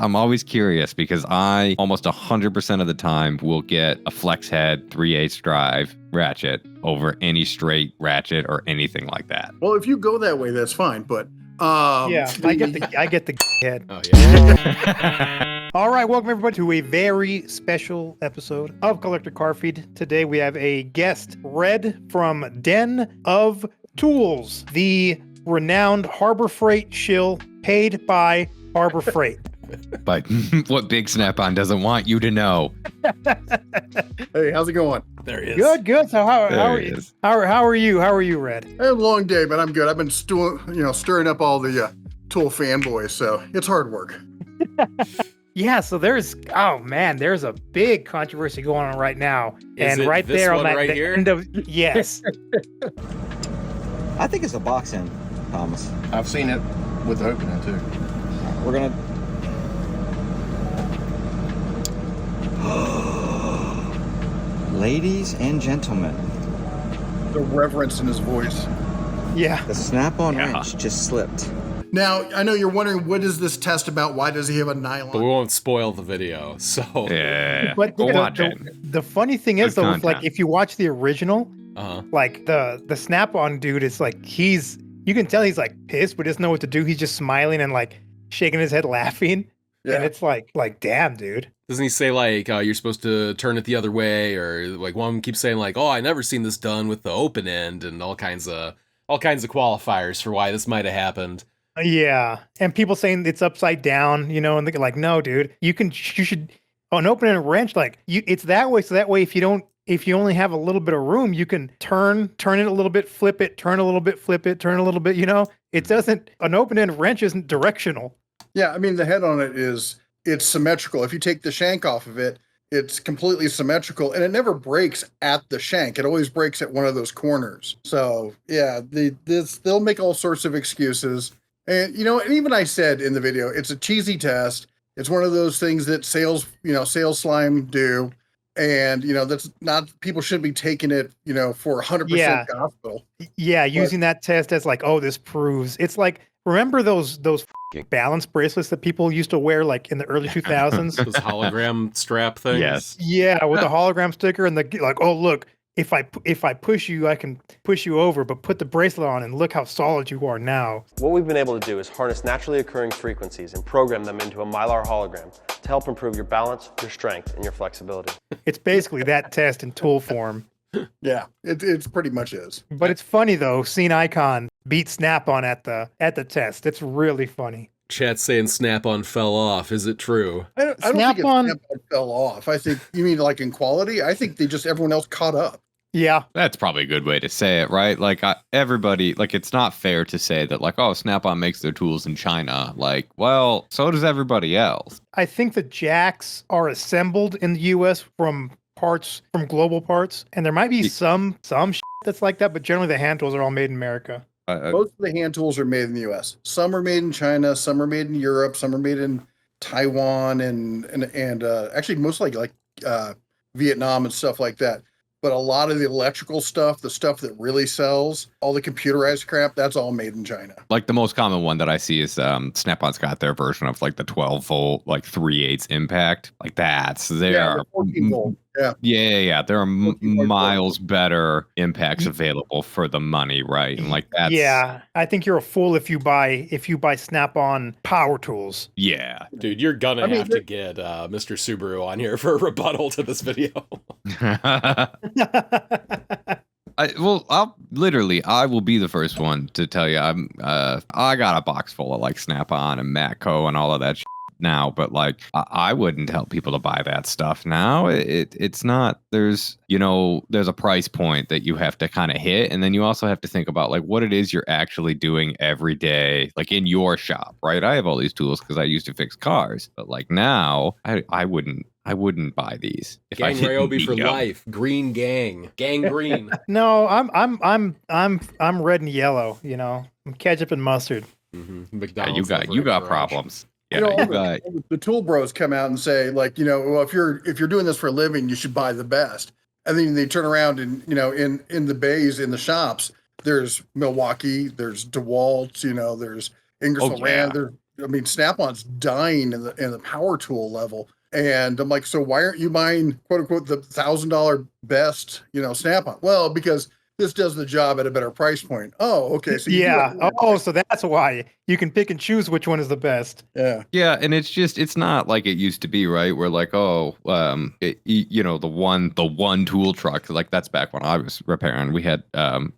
I'm always curious because I almost 100% of the time will get a flex head 3/8 drive ratchet over any straight ratchet or anything like that. Well, if you go that way, that's fine. But Yeah, I get the head. Oh yeah. All right, welcome everybody to a very special episode of Collector Car Feed. Today we have a guest, Red from Den of Tools, the renowned Harbor Freight shill paid by Harbor Freight. But what Big Snap-on doesn't want you to know. Hey, how's it going? There he is. Good. So how are There he you? is. How are you? How are you, Red? I had a long day, but I'm good. I've been stirring up all the tool fanboys, so it's hard work. Yeah, so there's a big controversy going on right now. Is and it right this there on one that right the here? end of yes. I think it's a box end, Thomas. I've seen it with the opening too. We're gonna. Ladies and gentlemen, The reverence in his voice. Yeah. the snap-on wrench just slipped. Now, I know you're wondering, what is this test about? Why does he have a nylon? But we won't spoil the video. So Yeah. But Go watch it. the funny thing is Good though, like content. if you watch the original, uh-huh. like the snap-on dude is like you can tell he's like pissed, but doesn't know what to do. He's just smiling and like shaking his head laughing. Yeah. And it's like damn, dude. Doesn't he say like you're supposed to turn it the other way, or like one keeps saying like, oh, I never seen this done with the open end, and all kinds of qualifiers for why this might have happened. Yeah. And people saying it's upside down, and they're like, no, dude, you should an open-ended wrench, like it's that way. So that way, if you only have a little bit of room, you can turn it a little bit, flip it, turn a little bit, flip it, turn a little bit, it doesn't, an open-ended wrench isn't directional. Yeah, I mean, the head on it's symmetrical. If you take the shank off of it, it's completely symmetrical, and it never breaks at the shank. It always breaks at one of those corners. So yeah, they'll make all sorts of excuses. And and even I said in the video, it's a cheesy test. It's one of those things that sales slime do. And that's not, people shouldn't be taking it, for 100% gospel. Yeah, using that test as like, oh, this proves. It's like, remember those balance bracelets that people used to wear like in the early 2000s? Those hologram strap things. Yes. Yeah, with the hologram sticker and the like, oh look, if I push you, I can push you over, but put the bracelet on and look how solid you are now. What we've been able to do is harness naturally occurring frequencies and program them into a Mylar hologram to help improve your balance, your strength, and your flexibility. It's basically that test in tool form. Yeah, it's pretty much is. But it's funny though, seeing Icon beat Snap-on at the test. It's really funny. Chat's saying Snap-on fell off. Is it true? I don't think Snap-on fell off. I think, you mean like in quality? I think everyone else caught up. Yeah. That's probably a good way to say it, right? Like everybody, like it's not fair to say that like, oh, Snap-on makes their tools in China. Like, well, so does everybody else. I think the jacks are assembled in the US from global parts, and there might be some that's like that, but generally the hand tools are all made in America. Most of the hand tools are made in the US. Some are made in China, some are made in Europe, some are made in Taiwan and actually mostly like Vietnam and stuff like that. But a lot of the electrical stuff, the stuff that really sells, all the computerized crap, that's all made in China. Like the most common one that I see is Snap-on's got their version of like the 12 volt, like 3/8 impact. Like that's The 14 volt. Yeah. Yeah. There are 14 volt. miles better impacts available for the money, right? And like that's I think you're a fool if you buy Snap-on power tools. Yeah. Dude, you're gonna have to get Mr. Subaru on here for a rebuttal to this video. I will be the first one to tell you I got a box full of like Snap-on and Matco and all of that shit now, but like I wouldn't tell people to buy that stuff now. It's not, there's a price point that you have to kind of hit, and then you also have to think about like what it is you're actually doing every day, like in your shop, right? I have all these tools because I used to fix cars, but like now I wouldn't buy these. If Gang I didn't Ryobi need for them. life. Green gang. Gang green. No, I'm red and yellow, I'm ketchup and mustard. Mm-hmm. Yeah, McDonald's. you got problems. Yeah, The tool bros come out and say like, well, if you're doing this for a living, you should buy the best. And then they turn around and, in the bays, in the shops, there's Milwaukee, there's DeWalt, there's Ingersoll Rand, I mean, Snap-on's dying in the power tool level. And I'm like, so why aren't you buying quote unquote the $1,000 best, Snap-on? Well, because this does the job at a better price point. Oh, okay. So you do Yeah. have- Oh, so that's why you can pick and choose which one is the best. yeah. Yeah, and it's not like it used to be, right? Where like, the one tool truck, like that's back when I was repairing. We had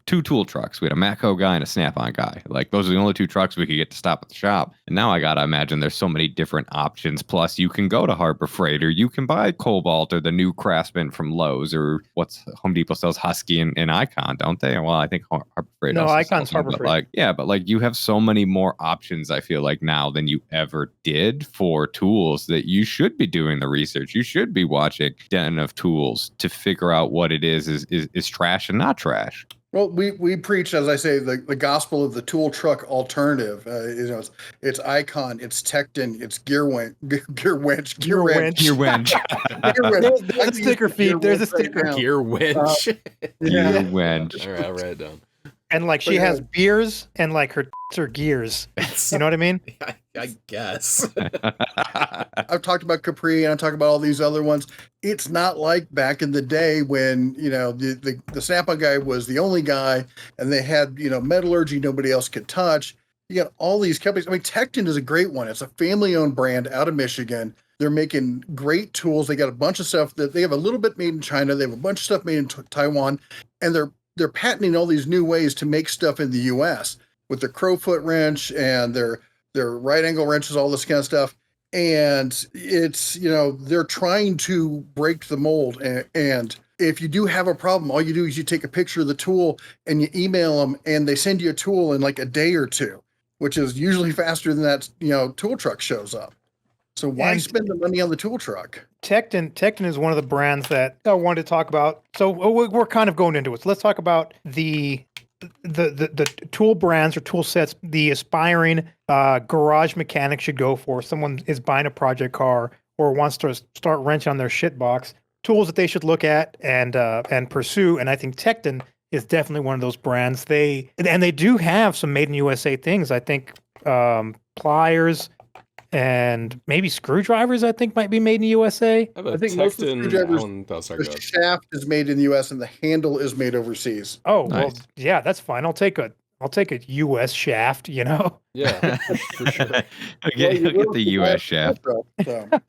two tool trucks. We had a Matco guy and a Snap-on guy. Like those are the only two trucks we could get to stop at the shop. And now I gotta imagine there's so many different options. Plus, you can go to Harbor Freight, or you can buy Cobalt or the new Craftsman from Lowe's, or what's Home Depot sells Husky and Icon, don't they? Well, I think Harbor Freight. No, also Icon's sells them, Harbor but Freight. like, yeah, but like you have so many more options. I feel like now than you ever did for tools that you should be doing the research. You should be watching Den of Tools to figure out what it is trash and not trash. Well, we preach, as I say, the gospel of the tool truck alternative. It's Icon, it's Tekton, it's Gear Wrench. Gear Wench. Gear Wrench. There's a sticker feed. There's a sticker. Gear winch. Gear Wench. All right, I'll write it down. And like she has beers and like her are gears. You know what I mean? I guess. I've talked about Capri and I've talked about all these other ones. It's not like back in the day when, the Snap-on guy was the only guy and they had, metallurgy nobody else could touch. You got all these companies. I mean, Tekton is a great one. It's a family-owned brand out of Michigan. They're making great tools. They got a bunch of stuff that they have a little bit made in China. They have a bunch of stuff made in Taiwan, and they're patenting all these new ways to make stuff in the U.S. with their crowfoot wrench and their right angle wrenches, all this kind of stuff. And it's, they're trying to break the mold. And if you do have a problem, all you do is you take a picture of the tool and you email them and they send you a tool in like a day or two, which is usually faster than that, tool truck shows up. So why spend the money on the tool truck? Tekton is one of the brands that I wanted to talk about. So we're kind of going into it. So let's talk about the tool brands or tool sets the aspiring garage mechanic should go for. Someone is buying a project car or wants to start wrenching on their shit box. Tools that they should look at and pursue. And I think Tekton is definitely one of those brands. They do have some made in USA things. I think pliers and maybe screwdrivers, I think, might be made in the USA. I think most of the screwdrivers, the shaft is made in the US and the handle is made overseas. Oh, nice. Well, yeah, that's fine. I'll take a US shaft, Yeah, for sure. Get the US shaft. So. I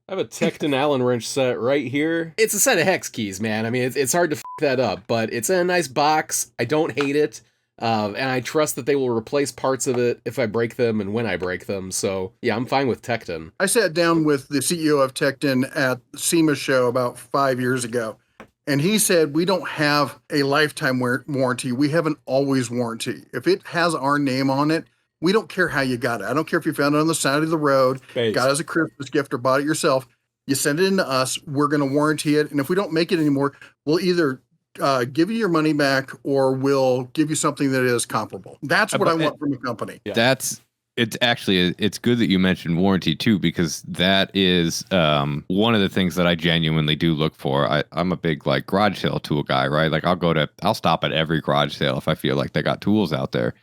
have a Tekton Allen wrench set right here. It's a set of hex keys, man. I mean, it's hard to f that up, but it's in a nice box. I don't hate it. And I trust that they will replace parts of it if I break them and when I break them. So, yeah, I'm fine with Tekton. I sat down with the CEO of Tekton at the SEMA show about 5 years ago, and he said, we don't have a lifetime warranty. We have an always warranty. If it has our name on it, we don't care how you got it. I don't care if you found it on the side of the road, got it as a Christmas gift, or bought it yourself. You send it in to us, we're going to warranty it. And if we don't make it anymore, we'll either give you your money back or we'll give you something that is comparable. That's what I want from a company. Yeah. It's good that you mentioned warranty too, because that is one of the things that I genuinely do look for. I'm a big like garage sale tool guy, right? Like I'll stop at every garage sale if I feel like they got tools out there.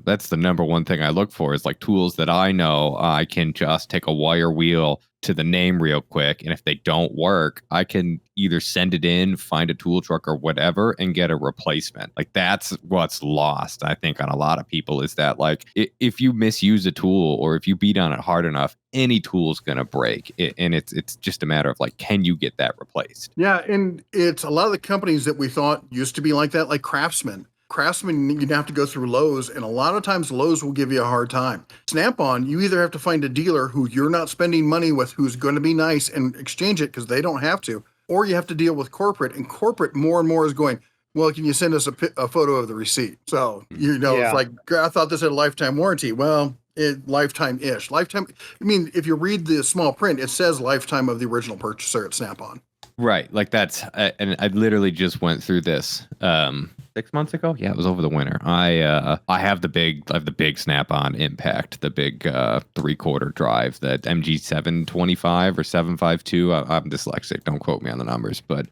That's the number one thing I look for is like tools that I know I can just take a wire wheel to the name real quick, and if they don't work, I can either send it in, find a tool truck or whatever, and get a replacement. Like that's what's lost, I think, on a lot of people is that like if you misuse a tool or if you beat on it hard enough, any tool's gonna break. And it's just a matter of like, can you get that replaced? Yeah, and it's a lot of the companies that we thought used to be like that, like Craftsman, you'd have to go through Lowe's, and a lot of times Lowe's will give you a hard time. Snap-on, you either have to find a dealer who you're not spending money with, who's going to be nice and exchange it because they don't have to, or you have to deal with corporate, and corporate more and more is going, well, can you send us a photo of the receipt? So, It's like, I thought this had a lifetime warranty. Well, lifetime-ish. Lifetime, I mean, if you read the small print, it says lifetime of the original purchaser at Snap-on. Right. Like that's, and I literally just went through this 6 months ago. Yeah, it was over the winter. I have the big Snap-on Impact, the big 3/4 drive, that MG725 or 752. I'm dyslexic. Don't quote me on the numbers, but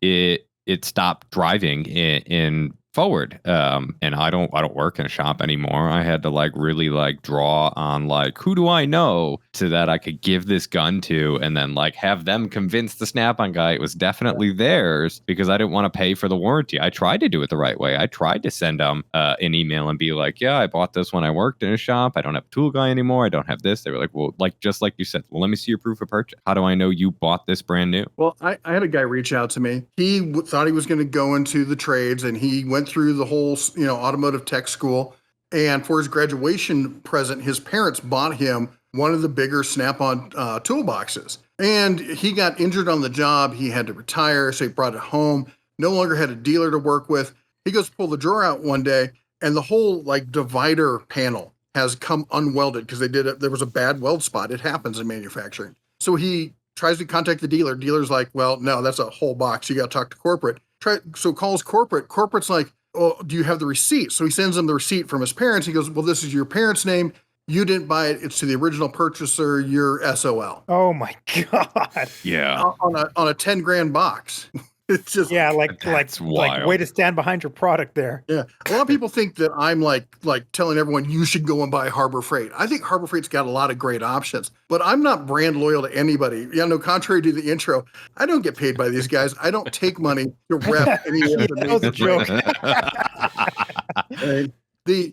it stopped driving in forward. And I don't work in a shop anymore. I had to like really like draw on like who do I know so that I could give this gun to, and then like have them convince the Snap-on guy it was definitely theirs, because I didn't want to pay for the warranty. I tried to do it the right way. I tried to send them an email and be like, yeah, I bought this when I worked in a shop. I don't have a tool guy anymore. I don't have this. They were like, well, like just like you said, well, let me see your proof of purchase. How do I know you bought this brand new? Well, I had a guy reach out to me. He thought he was going to go into the trades, and he went through the whole, automotive tech school. And for his graduation present, his parents bought him one of the bigger Snap-on toolboxes. And he got injured on the job. He had to retire, so he brought it home. No longer had a dealer to work with. He goes to pull the drawer out one day, and the whole like divider panel has come unwelded because there was a bad weld spot. It happens in manufacturing. So he tries to contact the dealer. Dealer's like, well, no, that's a whole box. You got to talk to corporate. So calls corporate. Corporate's like, oh, do you have the receipt? So he sends them the receipt from his parents. He goes, well, this is your parents' name. You didn't buy it. It's to the original purchaser. You're SOL. Oh my God. Yeah. On a 10 grand box. It's just, like way to stand behind your product there. yeah. A lot of people think that I'm like telling everyone you should go and buy Harbor Freight. I think Harbor Freight's got a lot of great options, but I'm not brand loyal to anybody. Yeah, no, contrary to the intro, I don't get paid by these guys. I don't take money to rep any of That was a joke.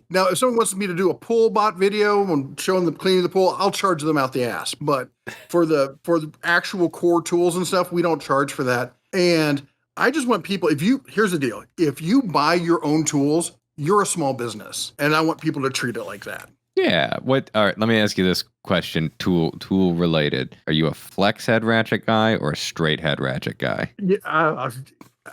Now, if someone wants me to do a pool bot video and showing them cleaning the pool, I'll charge them out the ass. But for the actual core tools and stuff, we don't charge for that. And I just want people, here's the deal. If you buy your own tools, you're a small business. And I want people to treat it like that. Yeah. All right. Let me ask you this question, tool related. Are you a flex head ratchet guy or a straight head ratchet guy? Yeah,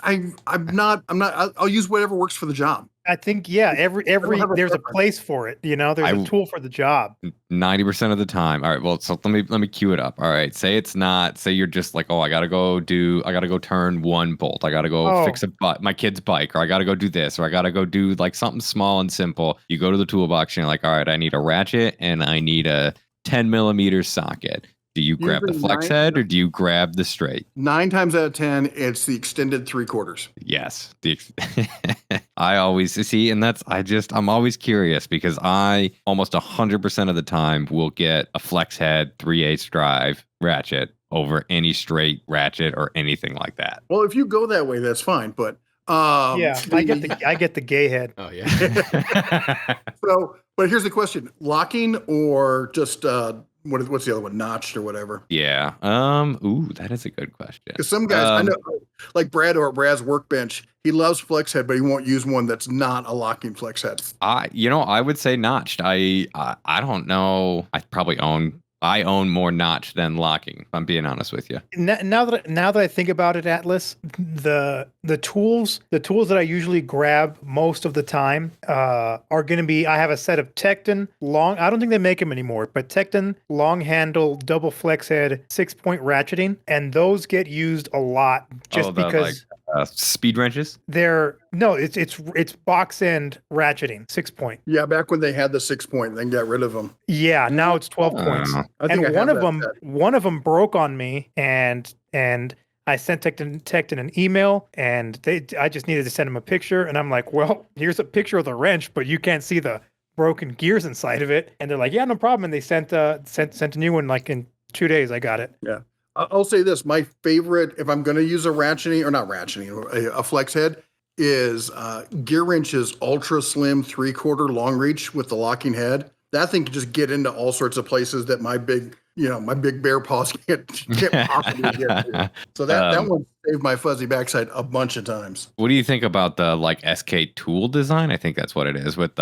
I'm not. I'll use whatever works for the job. I think, yeah, every there's a place for it. There's a tool for the job. 90% of the time. All right. Well, so let me cue it up. All right. Say you're just like, oh, I gotta go turn one bolt. I gotta go fix my kid's bike, or I gotta go do this, or I gotta go do like something small and simple. You go to the toolbox and you're like, all right, I need a ratchet and I need a 10 millimeter socket. Do you grab the flex head or do you grab the straight? 9 times out of 10, it's the extended 3/4. Yes. I always see, and I'm always curious because I almost 100% of the time will get a flex head 3/8 drive ratchet over any straight ratchet or anything like that. Well, if you go that way, that's fine. But yeah, I get the gay head. Oh yeah. But here's the question: locking or just what's the other one? Notched or whatever? Yeah. Ooh, that is a good question. Because some guys I know, like Brad or Brad's workbench, he loves flex head, but he won't use one that's not a locking flex head. I would say notched. I don't know. I own more notch than locking, if I'm being honest with you. Now that I think about it, Atlas, the tools that I usually grab most of the time are going to be, I have a set of Tekton long, I don't think they make them anymore, but Tekton long handle double flex head 6-point ratcheting, and those get used a lot just because speed wrenches. It's box end ratcheting 6-point. Yeah, back when they had the 6-point, then got rid of them. Yeah, now it's 12 points. And one of them broke on me, and I sent Tekton an email, and I just needed to send him a picture, and I'm like, well, here's a picture of the wrench, but you can't see the broken gears inside of it. And they're like, yeah, no problem. And they sent a new one like in 2 days. I got it. Yeah. I'll say this: my favorite, if I'm going to use a flex head, is Gear Wrench's ultra slim 3/4 long reach with the locking head. That thing can just get into all sorts of places that my big bear paws can't possibly get to. So that one saved my fuzzy backside a bunch of times. What do you think about the SK tool design? I think that's what it is with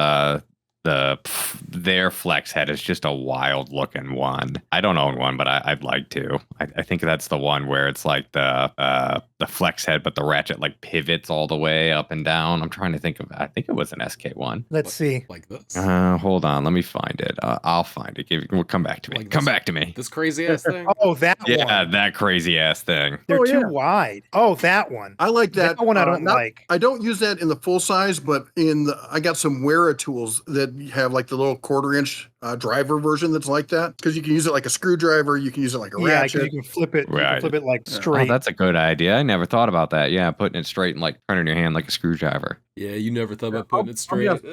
their flex head is just a wild looking one. I don't own one, but I'd like to. I think that's the one where it's like the flex head, but the ratchet like pivots all the way up and down. I'm trying to think of. I think it was an SK one. Let's see. Like this. Hold on, let me find it. I'll find it. Come back to me. Come back to me. This crazy ass thing. Oh, that one. Yeah, that crazy ass thing. They're too wide. Oh, that one. I like that. That one I don't like. I don't use that in the full size, but I got some Wera tools that have like the little 1/4 inch driver version that's like that, because you can use it like a screwdriver, you can use it like a Yeah, because ratchet. you can flip it. You can Right. flip it like Yeah. Oh, straight. that's a good idea. I never thought about that. Yeah, putting it straight and like turning your hand like a screwdriver. Yeah, you never thought about putting it I'm straight. just-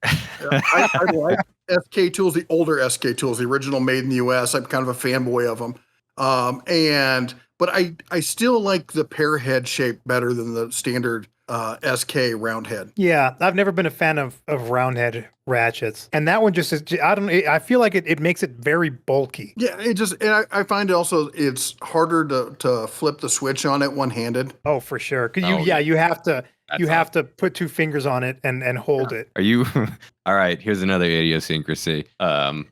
I like SK tools, the older SK tools, the original made in the US. I'm kind of a fanboy of them. But I still like the pear head shape better than the standard SK round head. Yeah, I've never been a fan of round head ratchets, and that one just is. I feel like it makes it very bulky. Yeah, I find also it's harder to flip the switch on it one handed. Oh, for sure. Because Oh, yeah. you have to That's have to put 2 fingers on it and hold it. Are you all right? Here's another idiosyncrasy.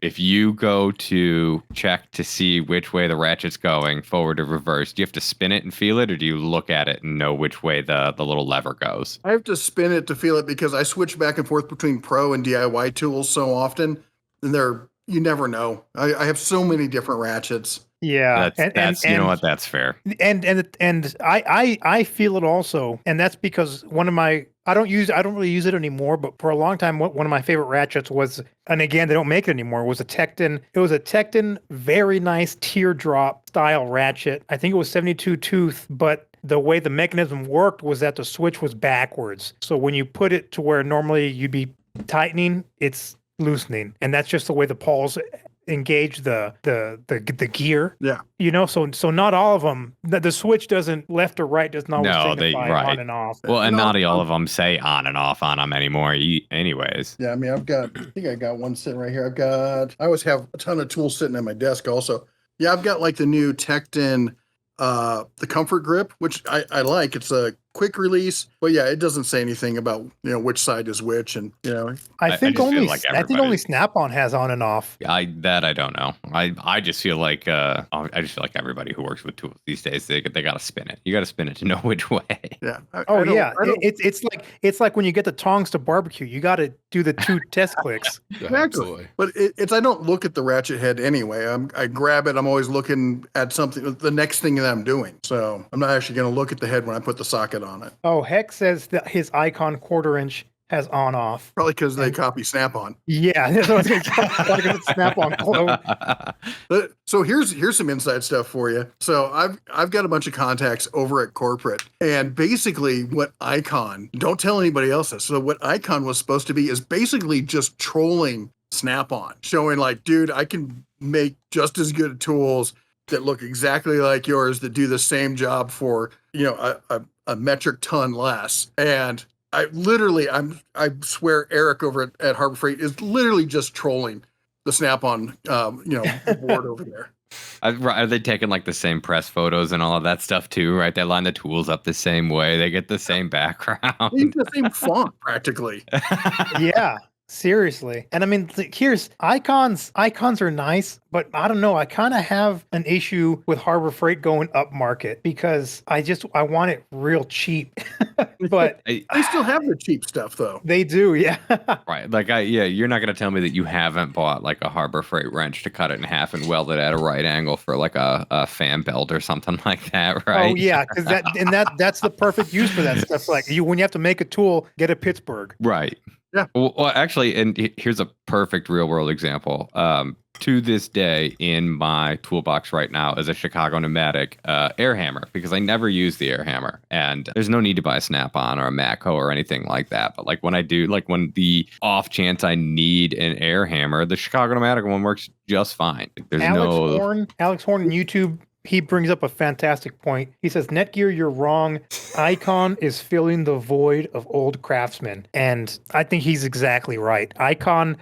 If you go to check to see which way the ratchet's going, forward or reverse, do you have to spin it and feel it, or do you look at it and know which way the little lever goes? I have to spin it to feel it because I switch back and forth between pro and DIY tools so often, and you never know. I have so many different ratchets. Yeah, That's you know what? That's fair. And I feel it also, and that's because one of my I don't really use it anymore, but for a long time one of my favorite ratchets was, and again they don't make it anymore, was a Tekton. It was a Tekton, very nice teardrop style ratchet. I think it was 72 tooth, but the way the mechanism worked was that the switch was backwards. So when you put it to where normally you'd be tightening, it's loosening, and that's just the way the pawls engage the gear. Yeah. So not all of them. The switch doesn't left or right doesn't always signify right. on and off. Well, and No, not all of them say on and off on them anymore. Anyways. Yeah, I mean, I think I got one sitting right here. I always have a ton of tools sitting at my desk also. Yeah, I've got like the new Tekton, the comfort grip, which I like. It's a quick release, but yeah, it doesn't say anything about, which side is which. And, I think just feel only like I think only Snap-on has on and off. I don't know. I just feel like everybody who works with tools these days, they got to spin it. You got to spin it to know which way. yeah. It's like when you get the tongs to barbecue, you got to do the 2 test clicks. Exactly. Absolutely. But I don't look at the ratchet head anyway. I grab it. I'm always looking at something, the next thing that I'm doing. So I'm not actually going to look at the head when I put the socket on it. Oh, Hex says that his Icon 1/4 inch has on off. Probably because they copy Snap-on. Yeah, that's what I was going to say. Snap-on. So here's some inside stuff for you. So I've got a bunch of contacts over at corporate, and basically what Icon, don't tell anybody else this. So what Icon was supposed to be is basically just trolling Snap-on, showing like, dude, I can make just as good tools that look exactly like yours that do the same job for a metric ton less. And I swear Eric over at Harbor Freight is literally just trolling the Snap-on board over there. Are they taking like the same press photos and all of that stuff too, right? They line the tools up the same way. They get the same background. They use the same font practically. Yeah. Seriously. And I mean, here's icons. Icons are nice, but I don't know. I kind of have an issue with Harbor Freight going up market because I want it real cheap. But they still have the cheap stuff though. They do, yeah. Right. Like you're not gonna tell me that you haven't bought like a Harbor Freight wrench to cut it in half and weld it at a right angle for like a fan belt or something like that, right? Oh yeah, because that's the perfect use for that stuff. Like when you have to make a tool, get a Pittsburgh. Right. Yeah. Well, actually, and here's a perfect real world example. To this day, in my toolbox right now is a Chicago pneumatic air hammer because I never use the air hammer, and there's no need to buy a Snap-on or a Matco or anything like that. But like when I do, like when the off chance I need an air hammer, the Chicago pneumatic one works just fine. There's Alex Horn on YouTube. He brings up a fantastic point. He says, Netgear, you're wrong. Icon is filling the void of old Craftsman. And I think he's exactly right. Icon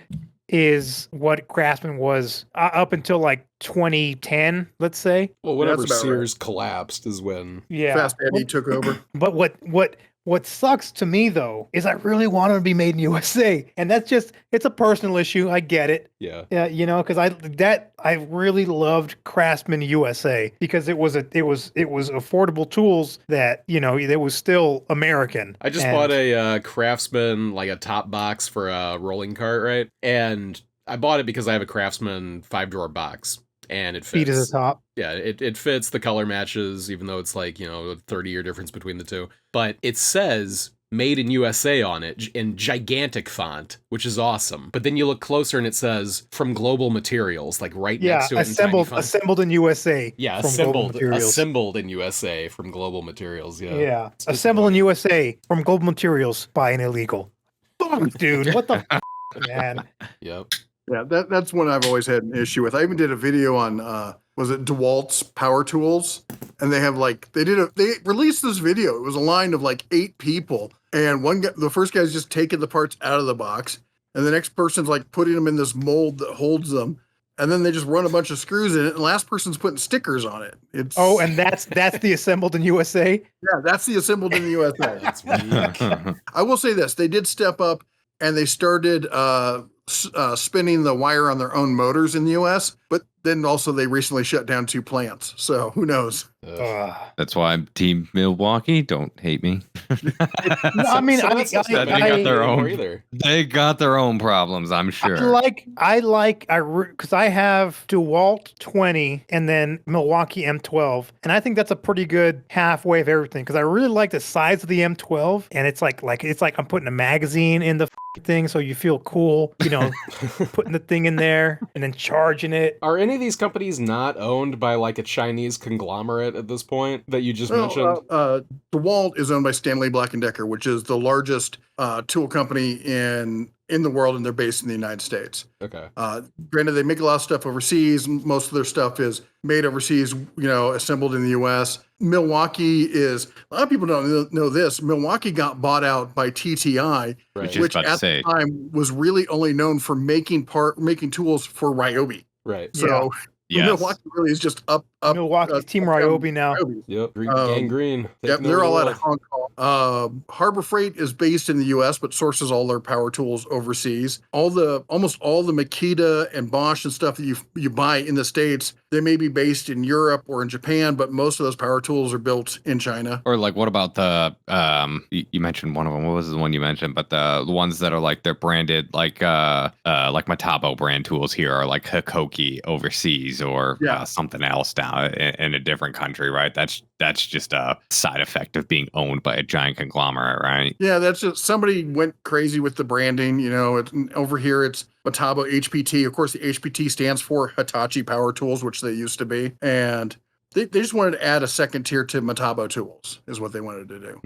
is what Craftsman was up until like 2010, let's say. Well, whenever That's about Sears collapsed is when Fast Eddie took over. But what sucks to me though is I really want it to be made in USA, and it's a personal issue. I get it. Yeah. Yeah, because I really loved Craftsman USA because it was affordable tools that it was still American. I just bought a Craftsman, like a top box for a rolling cart, right? And I bought it because I have a Craftsman 5-drawer box. And it fits. Feet as a top. Yeah, it fits. The color matches, even though it's like, a 30-year difference between the two. But it says "Made in USA" on it in gigantic font, which is awesome. But then you look closer and it says "from Global Materials," like right next to it in tiny font. Assembled in USA. Yeah, from Global Materials. assembled in USA from Global Materials. Yeah, Yeah, assembled in USA from Global Materials by an illegal. Fuck, dude, what the man? Yep. Yeah, that's one I've always had an issue with. I even did a video on was it DeWalt's power tools, and they have they released this video. It was a line of like 8 people, and one guy, the first guy's just taking the parts out of the box, and the next person's like putting them in this mold that holds them, and then they just run a bunch of screws in it, and the last person's putting stickers on it. It's and that's the assembled in USA. Yeah, that's the assembled in the USA. That's weak. I will say this: they did step up, and they started spinning the wire on their own motors in the U.S. But then also they recently shut down 2 plants, so who knows? That's why I'm Team Milwaukee. Don't hate me. No, I mean, They got their own problems, I'm sure. Because I have DeWalt 20 and then Milwaukee M12, and I think that's a pretty good halfway of everything. Because I really like the size of the M12, and it's like I'm putting a magazine in the thing, so you feel cool, putting the thing in there and then charging it. Are any of these companies not owned by like a Chinese conglomerate at this point that you just mentioned? DeWalt is owned by Stanley Black & Decker, which is the largest tool company in the world, and they're based in the United States. Okay. Granted, they make a lot of stuff overseas. Most of their stuff is made overseas, assembled in the U.S. Milwaukee is, a lot of people don't know this. Milwaukee got bought out by TTI, Right. which at the time was really only known for making tools for Ryobi. Right. So Milwaukee really is just up. Milwaukee's Team Ryobi now. Yep. Gangrene. Yep, they're all out of Hong Kong. Harbor Freight is based in the U.S. but sources all their power tools overseas. Almost all the Makita and Bosch and stuff that you buy in the States, they may be based in Europe or in Japan, but most of those power tools are built in China. Or like, what about the you mentioned one of them? What was the one you mentioned? But the ones that are like they're branded like Metabo brand tools here are like Hikoki overseas or something else down in a different country, right? That's just a side effect of being owned by a giant conglomerate, right? Yeah, that's just somebody went crazy with the branding. Over here it's Metabo HPT. Of course, the HPT stands for Hitachi Power Tools, which they used to be, and they just wanted to add a second tier to Metabo Tools, is what they wanted to do.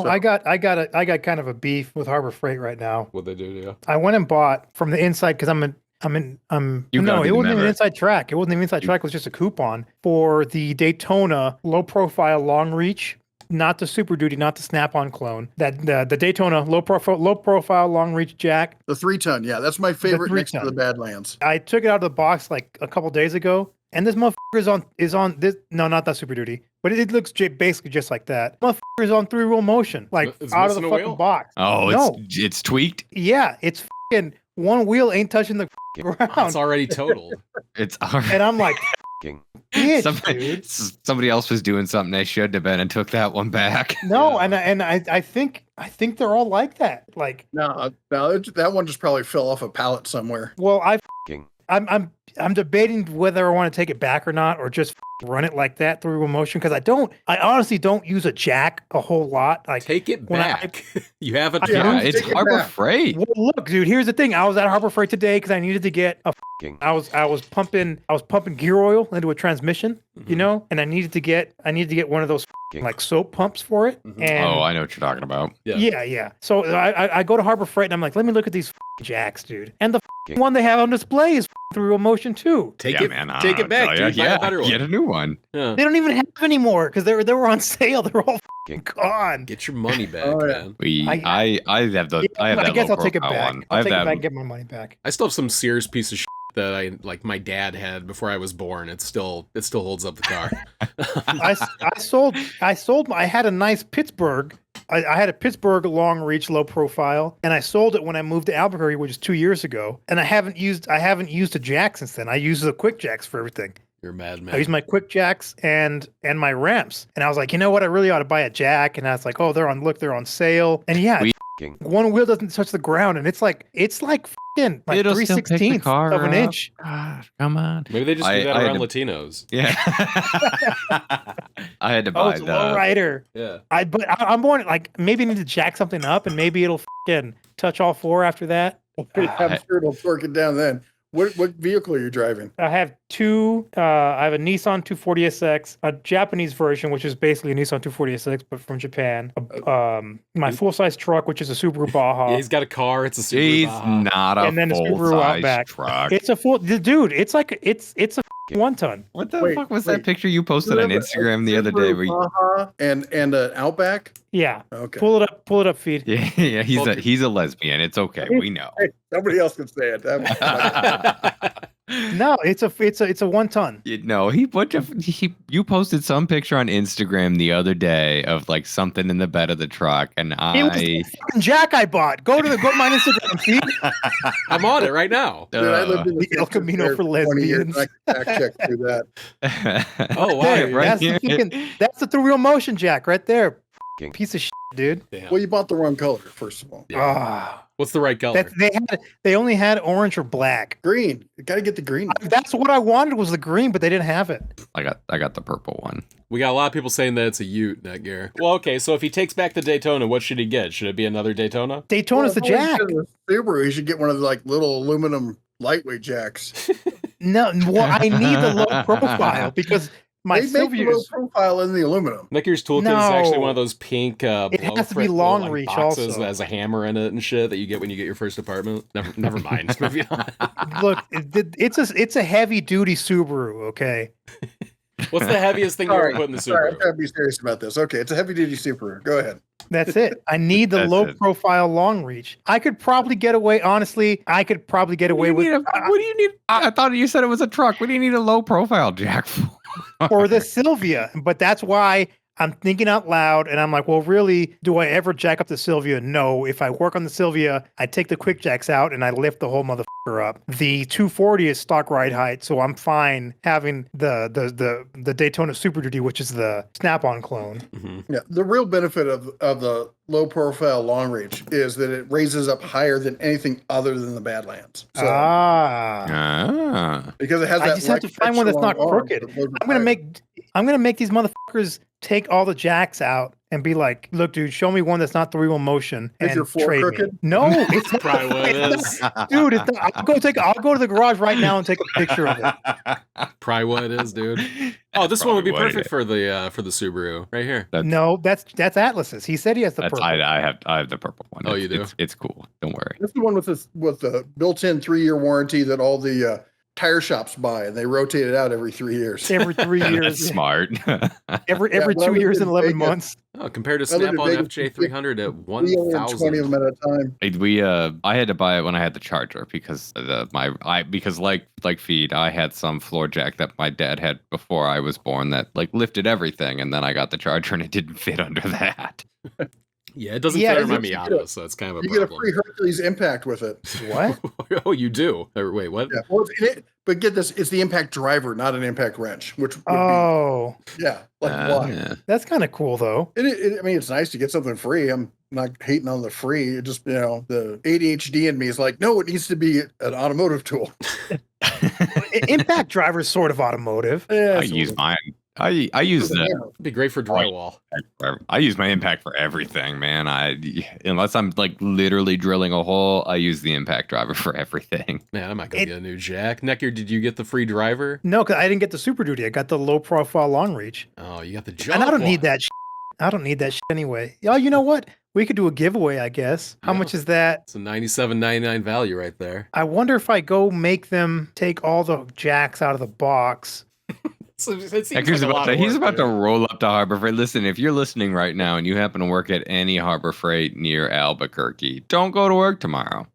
I got kind of a beef with Harbor Freight right now. What they do to you? I went and bought from the inside because it wasn't even an inside track. It wasn't even inside track. It was just a coupon for the Daytona low profile long reach, not the Super Duty, not the Snap-on clone. That the Daytona low profile long reach jack. The 3-ton, yeah, that's my favorite next to the Badlands. I took it out of the box like a couple days ago, and this motherfucker is on this. No, not that Super Duty, but it looks basically just like that. Motherfucker is on 3-wheel motion, like out of the fucking box. Oh, it's tweaked. Yeah, it's fucking one wheel ain't touching the ground. It's already totaled. It's already. And I'm like, somebody else was doing something they shouldn't have been and took that one back. No, and I think they're all like that. Like no, that one just probably fell off a pallet somewhere. Well, I'm debating whether I want to take it back or not, or just run it like that through emotion, because I honestly don't use a jack a whole lot. Like, take it back. You have a jack. It's Harbor Freight. Well, look, dude, here's the thing. I was at Harbor Freight today because I needed to get I was pumping gear oil into a transmission, and I needed to get one of those like soap pumps for it. Mm-hmm. And I know what you're talking about. Yeah. So I go to Harbor Freight and I'm like, let me look at these jacks, dude. And the one they have on display is through emotion too. Take it back, dude. Buy a better one. Get a new one. Yeah. They don't even have anymore because they were on sale. They're all gone. Get your money back, man. I have the. I guess I'll take it back. I'll take it back and get my money back. I still have some Sears piece of shit that my dad had before I was born. It still holds up the car. I had a nice Pittsburgh. I had a Pittsburgh long reach low profile, and I sold it when I moved to Albuquerque, which is 2 years ago. And I haven't used a jack since then. I use the quick jacks for everything. You're mad, man. I use my quick jacks and my ramps. And I was like, you know what? I really ought to buy a jack. And I was like, oh, they're on sale. And yeah, one wheel doesn't touch the ground, and it's like fucking like It'll still pick the 3/16 car of an up. inch. Gosh, come on. Maybe they just do that I had around to- Latinos. Yeah. I had to Oh, buy it's a low rider. Yeah. I'm wondering, like, maybe I need to jack something up, and maybe it'll fucking touch all four after that. I'm sure it'll torque it down then. What vehicle are you driving? I have I have a Nissan 240SX, a Japanese version, which is basically a Nissan 240SX, but from Japan. My full-size truck, which is a Subaru Baja. Yeah, he's got a car. It's a Subaru He's Baja. not a And then the Subaru full-size Outback. truck. It's a full, dude, it's like, it's a 1 ton. What the Wait, fuck was wait. that picture you posted You on have a Instagram the other day? Where you, Baja and an Outback. Yeah. Okay. Pull it up, feed. yeah, he's a lesbian. It's okay. We know. Hey, somebody else can say it. No, it's a 1 ton. No, you posted some picture on Instagram the other day of like something in the bed of the truck, and It was the fucking jack I bought. Go to my Instagram feed. I'm on it right now. Dude, I lived in The El Texas Camino there for 20 years, lesbians. and I can fact check through that. Oh, wow. There, right that's that's the 3-wheel motion jack right there. Piece of shit, dude. Damn. Well, you bought the wrong color, first of all. Ah. What's the right color? They only had orange or black. Green. You got to get the green. That's what I wanted was the green, but they didn't have it. I got the purple one. We got a lot of people saying that it's a Ute, Netgear. Well, okay, so if he takes back the Daytona, what should he get? Should it be another Daytona? Daytona's the Well, if jack. he gets a Subaru, you should get one of the like little aluminum lightweight jacks. No, well, I need the low profile because my They make the Silvia low is profile in the aluminum. Netgear's toolkit is No. actually one of those pink It blow has to be thread long little, reach boxes also. that has a hammer in it and shit that you get when you get your first apartment. Never mind. Moving on. look. It's a heavy duty Subaru. Okay, What's the heaviest thing you ever put in the Sorry, I'm Subaru? trying to be serious about this. Okay, it's a heavy duty Subaru. Go ahead. that's it. I need the That's low it. profile long reach. I could probably get away. Honestly, I could probably get away with What do you need? I thought you said it was a truck. What do you need a low profile jack for? or the Silvia, but that's why I'm thinking out loud, and I'm like, well, really, do I ever jack up the Silvia? No. If I work on the Silvia, I take the quick jacks out and I lift the whole motherfucker up. The 240 is stock ride height, so I'm fine having the Daytona Super Duty, which is the snap-on clone. Yeah, the real benefit of the low profile long reach is that it raises up higher than anything other than the Badlands. So because it has that I just have to find one that's not crooked. I'm gonna make these motherfuckers take all the jacks out and be like, look, dude, show me one that's not 3-wheel motion Is and your floor trade me. crooked? No, it's not. Probably what it is. Dude, I'll go to the garage right now and take a picture of it. Probably what it is, dude. Oh, this one would be Probably what it perfect for the Subaru right here. No, that's Atlas's. He said he has the That's purple. I have the purple one. Oh, you do? It's cool. Don't worry. This is the one with the built-in 3-year warranty that all the tire shops buy, and they rotate it out every 3 years. Every 3 That's years. smart. Every Yeah, well, 2 years and 11 Vegas. months. Oh, compared to I lived in Snap-on Vegas. FJ300 at 20 of 1,000. them at a time. I had to buy it when I had the Charger because because like Feed, I had some floor jack that my dad had before I was born that like lifted everything, and then I got the Charger and it didn't fit under that. Yeah, it doesn't Yeah, fit on my you get Miata, so it's kind of a You get a problem. free Hercules impact with it. What? Oh, you do? Wait, what? Yeah. Well, but get this, it's the impact driver, not an impact wrench, which would Oh, be, yeah, like why? Yeah. that's kind of cool though. I mean, it's nice to get something free. I'm not hating on the free. It just, the ADHD in me is like, no, it needs to be an automotive tool. Impact driver's sort of automotive. Yeah, I use mine. I use the It'd be great for drywall. I use my impact for everything, man. Unless I'm like literally drilling a hole, I use the impact driver for everything. Man, I'm not gonna get a new jack. Necker, did you get the free driver? No, because I didn't get the Super Duty. I got the low profile long reach. Oh, you got the jump And I don't need one. that shit. I don't need that shit anyway. Oh, you know what? We could do a giveaway, I guess. How Yeah. much is that? It's a $97.99 value right there. I wonder if I go make them take all the jacks out of the box. So it seems Hector's like a lot of he's work, about to dude. roll up to Harbor Freight. Listen, if you're listening right now and you happen to work at any Harbor Freight near Albuquerque, don't go to work tomorrow.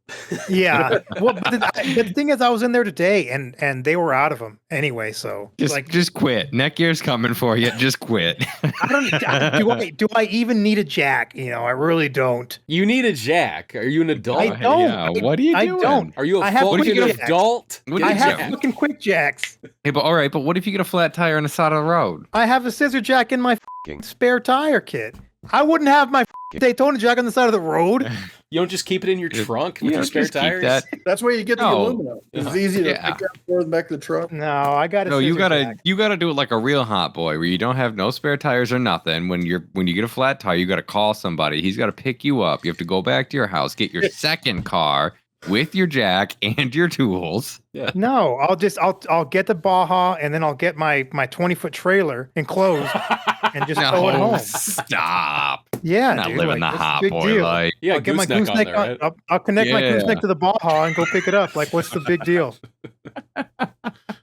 Yeah. Well, but the thing is, I was in there today, and they were out of them anyway. So Just quit. Netgear's coming for you. Just quit. do I even need a jack? I really don't. You need a jack. Are you an adult? I don't. Yeah, what are you I doing? don't. Are you a I have fucking quick jacks. adult? What Get do I a you have jack. fucking quick jacks. Hey, but all right, but what if you get a flat tire on the side of the road? I have a scissor jack in my spare tire kit. I wouldn't have my Daytona jack on the side of the road. You don't just keep it in your trunk with your spare just keep tires? that. That's where you get the No. aluminum. It's easy to Yeah. pick up for the back of the truck. No, I got No, a you scissor gotta jack. you gotta do it like a real hot boy, where you don't have no spare tires or nothing. When you get a flat tire, you gotta call somebody. He's gotta pick you up. You have to go back to your house, get your second car with your jack and your tools. No, I'll get the Baja and then I'll get my 20-foot trailer enclosed and just tow it home. Stop. Yeah, I'm not dude, living like, the that's a hot big boy deal. life. Yeah, I'll get my gooseneck on gooseneck there, right? I'll connect my Yeah. gooseneck to the Baja and go pick it up. Like, what's the big deal?